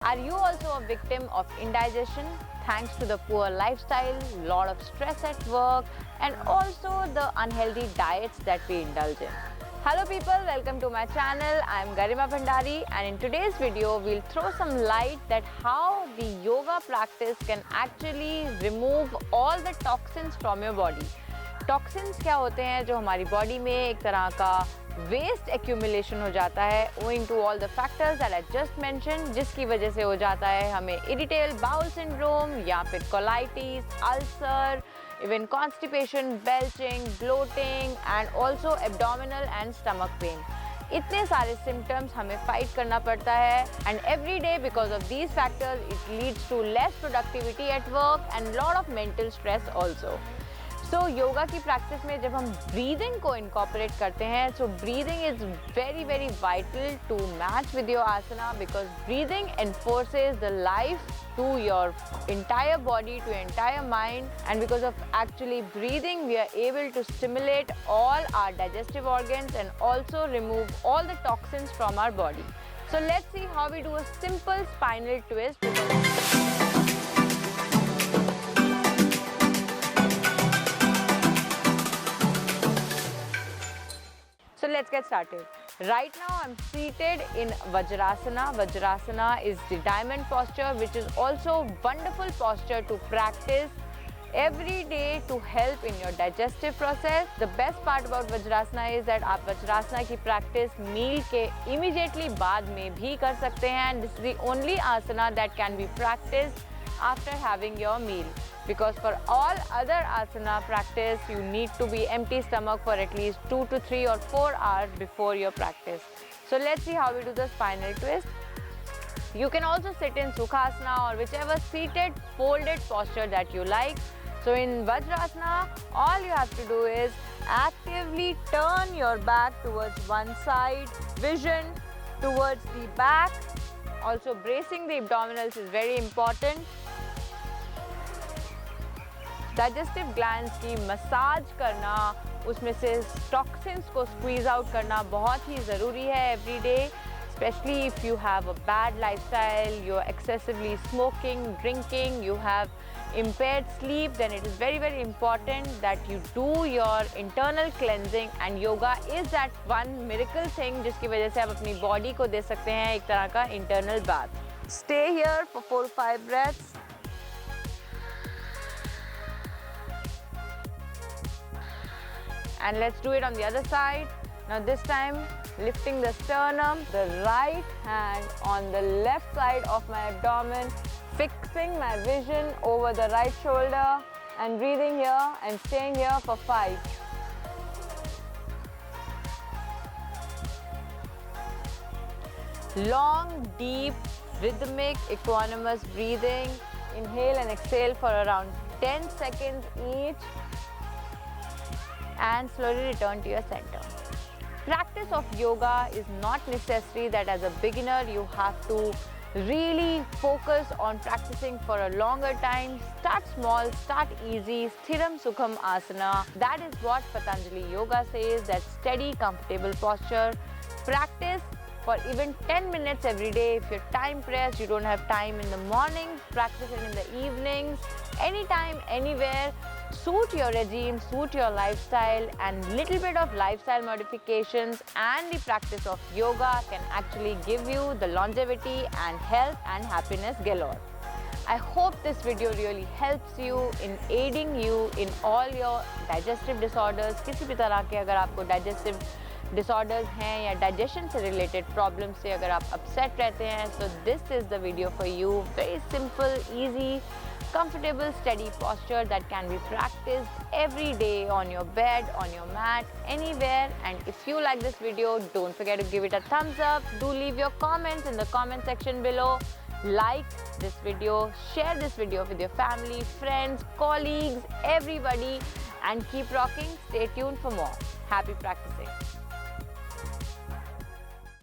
Are you also a victim of indigestion thanks to the poor lifestyle, lot of stress at work, and also the unhealthy diets that we indulge in? Hello people, welcome to my channel. I am Garima Bhandari, and in today's video we'll throw some light that how the yoga practice can actually remove all the toxins from your body. Toxins क्या होते हैं जो हमारी body में एक तरह का waste accumulation हो जाता है owing to all the factors that I just mentioned, जिसकी वजह से हो जाता है हमें इरिटेबल बाउल सिंड्रोम या फिर colitis, ulcer, even constipation, belching, bloating and also abdominal and stomach pain. इतने सारे सिम्टम्स हमें फाइट करना पड़ता है and every day because of these factors it leads to less productivity at work and lot of mental stress also. So yoga की practice में जब हम ब्रीदिंग को इनकॉर्पोरेट करते हैं, so breathing is very very vital to match with your asana because breathing enforces the life to your entire body, to your entire mind, and because of actually breathing we are able to stimulate all our digestive organs and also remove all the toxins from our body. So let's see how we do a simple spinal twist. So let's get started. Right now I'm seated in Vajrasana. Vajrasana is the diamond posture, which is also wonderful posture to practice every day to help in your digestive process. The best part about Vajrasana is that आप Vajrasana की practice meal के immediately बाद में भी कर सकते हैं, and this is the only asana that can be practiced after having your meal. Because for all other asana practice, you need to be empty stomach for at least 2 to 3 or 4 hours before your practice. So let's see how we do the spinal twist. You can also sit in Sukhasana or whichever seated folded posture that you like. So in Vajrasana, all you have to do is actively turn your back towards one side, vision towards the back. Also bracing the abdominals is very important. Digestive glands की massage करना, उसमें से toxins को squeeze out करना बहुत ही ज़रूरी है every day, specially if you have a bad lifestyle, you are excessively smoking, drinking, you have impaired sleep, then it is very very important that you do your internal cleansing, and yoga is that one miracle thing जिसकी वजह से आप अपनी body को दे सकते हैं एक तरह का internal bath. Stay here for 4 to 5 breaths. And let's do it on the other side. Now this time lifting the sternum, the right hand on the left side of my abdomen, fixing my vision over the right shoulder and breathing here and staying here for 5. Long, deep, rhythmic, equanimous breathing. Inhale and exhale for around 10 seconds each. And slowly return to your center. Practice of yoga is not necessary that as a beginner you have to really focus on practicing for a longer time. Start small, start easy, Sthiram Sukham Asana. That is what Patanjali Yoga says, that steady, comfortable posture. Practice for even 10 minutes every day. If you're time pressed, you don't have time in the morning, practice it in the evenings, anytime, anywhere. Suit your regime, suit your lifestyle, and little bit of lifestyle modifications and the practice of yoga can actually give you the longevity and health and happiness galore. I hope this video really helps you in aiding you in all your digestive disorders. किसी भी तरह के अगर आपको digestive disorders हैं या digestion से related problems से अगर आप upset रहते हैं, so this is the video for you. Very simple, easy, comfortable, steady posture that can be practiced every day on your bed, on your mat, anywhere. And if you like this video, don't forget to give it a thumbs up. Do leave your comments in the comment section below. Like this video, share this video with your family, friends, colleagues, everybody, and keep rocking. Stay tuned for more. Happy practicing.